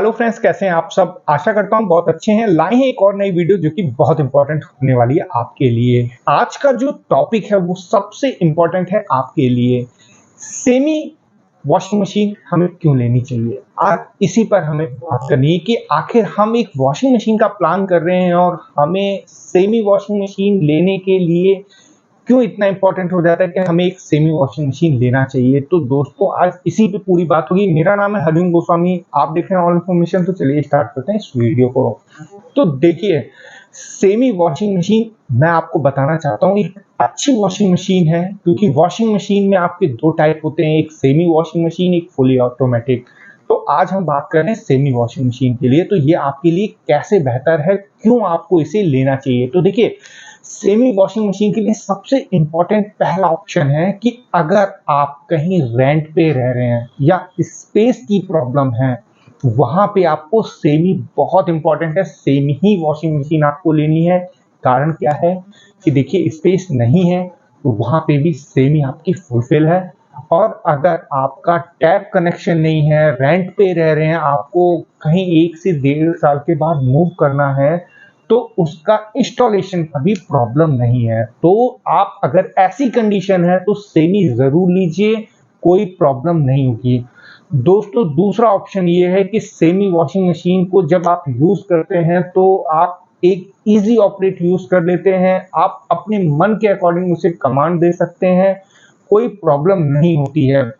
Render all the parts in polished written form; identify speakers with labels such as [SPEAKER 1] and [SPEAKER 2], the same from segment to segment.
[SPEAKER 1] Hello friends, कैसे हैं आप सब। आशा करता हूँ बहुत अच्छे हैं। लाए हैं एक और नई वीडियो जो कि बहुत इंपॉर्टेंट होने वाली है आपके लिए। आज का जो टॉपिक है वो सबसे इंपॉर्टेंट है आपके लिए। सेमी वॉशिंग मशीन हमें क्यों लेनी चाहिए, आज इसी पर हमें बात करनी है कि आखिर हम एक वॉशिंग मशीन का प्लान कर रहे हैं और हमें सेमी वॉशिंग मशीन लेने के लिए क्यों इतना इंपॉर्टेंट हो जाता है कि हमें एक सेमी वॉशिंग मशीन लेना चाहिए। तो दोस्तों आज इसी पे पूरी बात होगी। मेरा नाम है हरिओम गोस्वामी, आप देख रहे हैं ऑल इन्फॉर्मेशन। तो चलिए स्टार्ट करते हैं इस वीडियो को। तो देखिए, सेमी वॉशिंग मशीन मैं आपको बताना चाहता हूँ एक अच्छी वॉशिंग मशीन है, क्योंकि वॉशिंग मशीन में आपके दो टाइप होते हैं, एक सेमी वॉशिंग मशीन, एक फुली ऑटोमेटिक। तो आज हम बात कर रहे हैं सेमी वॉशिंग मशीन के लिए। तो ये आपके लिए कैसे बेहतर है, क्यों आपको इसे लेना चाहिए। तो देखिए, सेमी वॉशिंग मशीन के लिए सबसे इंपॉर्टेंट पहला ऑप्शन है कि अगर आप कहीं रेंट पे रह रहे हैं या स्पेस की प्रॉब्लम है, वहां पे आपको सेमी बहुत इंपॉर्टेंट है। सेमी ही वॉशिंग मशीन आपको लेनी है। कारण क्या है कि देखिए, स्पेस नहीं है तो वहां पे भी सेमी आपकी फुलफिल है। और अगर आपका टैप कनेक्शन नहीं है, रेंट पे रह रहे हैं, आपको कहीं 1 से 1.5 साल के बाद मूव करना है, तो उसका इंस्टॉलेशन का भी प्रॉब्लम नहीं है। तो आप अगर ऐसी कंडीशन है तो सेमी जरूर लीजिए, कोई प्रॉब्लम नहीं होगी। दोस्तों दूसरा ऑप्शन ये है कि सेमी वॉशिंग मशीन को जब आप यूज करते हैं तो आप एक इजी ऑपरेट यूज कर लेते हैं। आप अपने मन के अकॉर्डिंग उसे कमांड दे सकते हैं, कोई प्रॉब्लम नहीं होती है।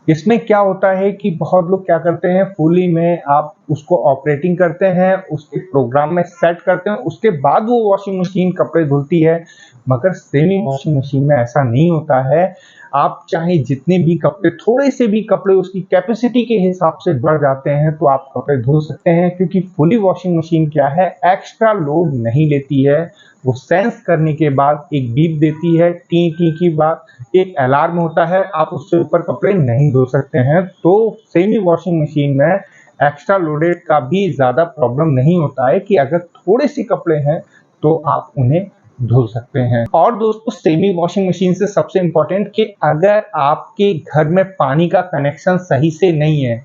[SPEAKER 1] इसमें क्या होता है कि बहुत लोग क्या करते हैं, फुली में आप उसको ऑपरेटिंग करते हैं, उसके प्रोग्राम में सेट करते हैं, उसके बाद वो वॉशिंग मशीन कपड़े धुलती है। मगर सेमी वॉशिंग मशीन में ऐसा नहीं होता है। आप चाहे जितने भी कपड़े, थोड़े से भी कपड़े उसकी कैपेसिटी के हिसाब से बढ़ जाते हैं तो आप कपड़े धुल सकते हैं, क्योंकि फुली वॉशिंग मशीन क्या है, एक्स्ट्रा लोड नहीं लेती है। वो सेंस करने के बाद एक बीप देती है, टी टी की बात, एक अलार्म होता है, आप उससे ऊपर कपड़े नहीं धो सकते हैं। तो सेमी वॉशिंग मशीन में एक्स्ट्रा लोडेड का भी ज्यादा प्रॉब्लम नहीं होता है कि अगर थोड़े से कपड़े हैं तो आप उन्हें धो सकते हैं। और दोस्तों सेमी वॉशिंग मशीन से सबसे इंपॉर्टेंट कि अगर आपके घर में पानी का कनेक्शन सही से नहीं है,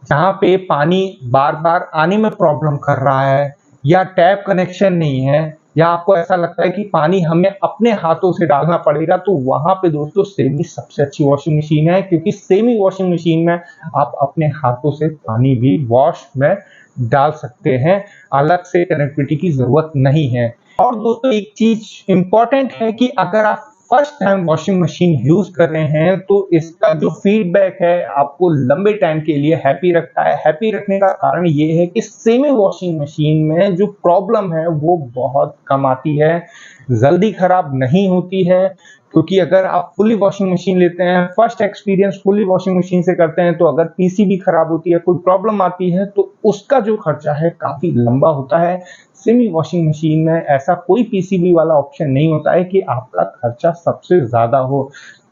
[SPEAKER 1] जहाँ पे पानी बार बार आने में प्रॉब्लम कर रहा है, या टैप कनेक्शन नहीं है, या आपको ऐसा लगता है कि पानी हमें अपने हाथों से डालना पड़ेगा, तो वहां पे दोस्तों सेमी सबसे अच्छी वॉशिंग मशीन है। क्योंकि सेमी वॉशिंग मशीन में आप अपने हाथों से पानी भी वॉश में डाल सकते हैं, अलग से कनेक्टिविटी की जरूरत नहीं है। और दोस्तों एक चीज इंपॉर्टेंट है कि अगर आप first time washing machine use कर रहे हैं तो इसका जो फीडबैक है आपको लंबे टाइम के लिए हैप्पी रखता है। हैप्पी रखने का कारण ये है कि सेमी वॉशिंग मशीन में जो प्रॉब्लम है वो बहुत कम आती है, जल्दी खराब नहीं होती है। क्योंकि अगर आप फुली वॉशिंग मशीन लेते हैं, first experience fully washing machine से करते हैं, तो अगर पीसीबी खराब होती है, कोई प्रॉब्लम आती है, तो उसका जो खर्चा है काफी लंबा होता है। सेमी वॉशिंग मशीन में ऐसा कोई पीसीबी वाला ऑप्शन नहीं होता है कि आपका खर्चा सबसे ज्यादा हो।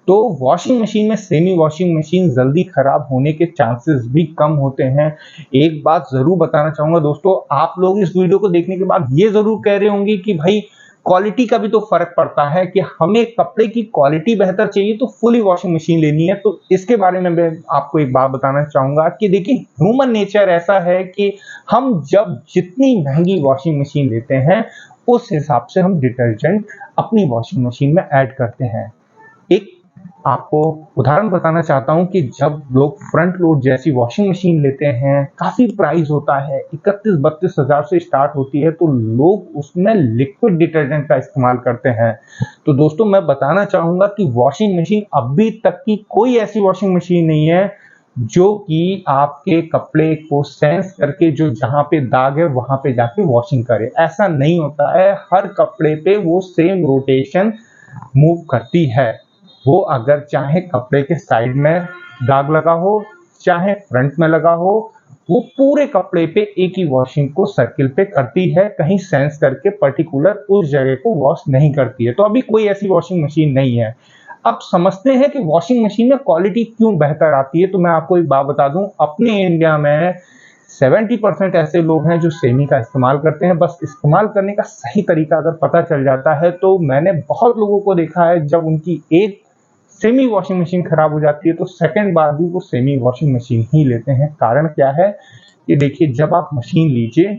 [SPEAKER 1] तो वॉशिंग मशीन में सेमी वॉशिंग मशीन जल्दी खराब होने के चांसेस भी कम होते हैं। एक बात जरूर बताना चाहूंगा दोस्तों, आप लोग इस वीडियो को देखने के बाद ये जरूर कह रहे होंगे कि भाई क्वालिटी का भी तो फर्क पड़ता है, कि हमें कपड़े की क्वालिटी बेहतर चाहिए तो फुली वॉशिंग मशीन लेनी है। तो इसके बारे में मैं आपको एक बात बताना चाहूंगा कि देखिए, ह्यूमन नेचर ऐसा है कि हम जब जितनी महंगी वॉशिंग मशीन लेते हैं उस हिसाब से हम डिटर्जेंट अपनी वॉशिंग मशीन में ऐड करते हैं। एक आपको उदाहरण बताना चाहता हूं कि जब लोग फ्रंट लोड जैसी वॉशिंग मशीन लेते हैं, काफी प्राइस होता है, 31-32 हजार से स्टार्ट होती है, तो लोग उसमें लिक्विड डिटर्जेंट का इस्तेमाल करते हैं। तो दोस्तों मैं बताना चाहूंगा कि वॉशिंग मशीन अभी तक की कोई ऐसी वॉशिंग मशीन नहीं है जो कि आपके कपड़े को सेंस करके जो जहां पे दाग है वहां पे जाके वॉशिंग करे। ऐसा नहीं होता है, हर कपड़े पे वो सेम रोटेशन मूव करती है। वो अगर चाहे कपड़े के साइड में दाग लगा हो, चाहे फ्रंट में लगा हो, वो पूरे कपड़े पे एक ही वॉशिंग को सर्किल पे करती है, कहीं सेंस करके पर्टिकुलर उस जगह को वॉश नहीं करती है। तो अभी कोई ऐसी वॉशिंग मशीन नहीं है। अब समझते हैं कि वॉशिंग मशीन में क्वालिटी क्यों बेहतर आती है। तो मैं आपको एक बात बता दूं, अपने इंडिया में 70% ऐसे लोग हैं जो सेमी का इस्तेमाल करते हैं। बस इस्तेमाल करने का सही तरीका अगर पता चल जाता है, तो मैंने बहुत लोगों को देखा है जब उनकी एक सेमी वॉशिंग मशीन खराब हो जाती है तो सेकंड बार भी वो सेमी वॉशिंग मशीन ही लेते हैं। कारण क्या है कि देखिए जब आप मशीन लीजिए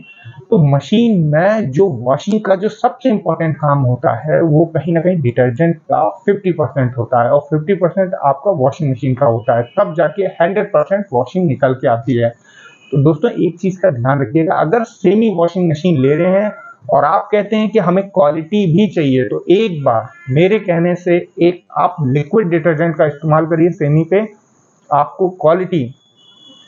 [SPEAKER 1] तो मशीन में जो वॉशिंग का जो सबसे इम्पोर्टेंट काम होता है वो कहीं ना कहीं डिटर्जेंट का 50% होता है और 50% आपका वॉशिंग मशीन का होता है, तब जाके 100% वॉशिंग निकल के आती है। तो दोस्तों एक चीज का ध्यान रखिएगा, अगर सेमी वॉशिंग मशीन ले रहे हैं और आप कहते हैं कि हमें क्वालिटी भी चाहिए तो एक बार मेरे कहने से एक आप लिक्विड डिटर्जेंट का इस्तेमाल करिए सेमी पे, आपको quality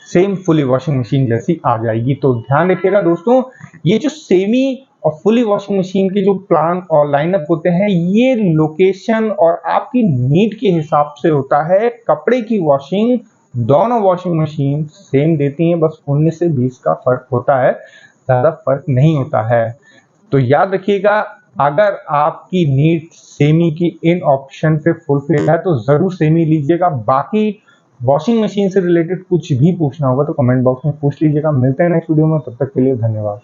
[SPEAKER 1] same fully washing machine जैसी आ जाएगी। तो ध्यान रखिएगा दोस्तों, ये जो सेमी और फुली वॉशिंग मशीन के जो प्लान और लाइनअप होते हैं ये लोकेशन और आपकी नीड के हिसाब से होता है। कपड़े की वॉशिंग दोनों वॉशिंग मशीन सेम देती हैं, बस 19 से 20 का फर्क होता है, ज्यादा फर्क नहीं होता है। तो याद रखिएगा, अगर आपकी नीड सेमी की इन ऑप्शन पे फुलफिल है तो जरूर सेमी लीजिएगा। बाकी वॉशिंग मशीन से रिलेटेड कुछ भी पूछना होगा तो कमेंट बॉक्स में पूछ लीजिएगा। मिलते हैं नेक्स्ट वीडियो में, तब तक के लिए धन्यवाद।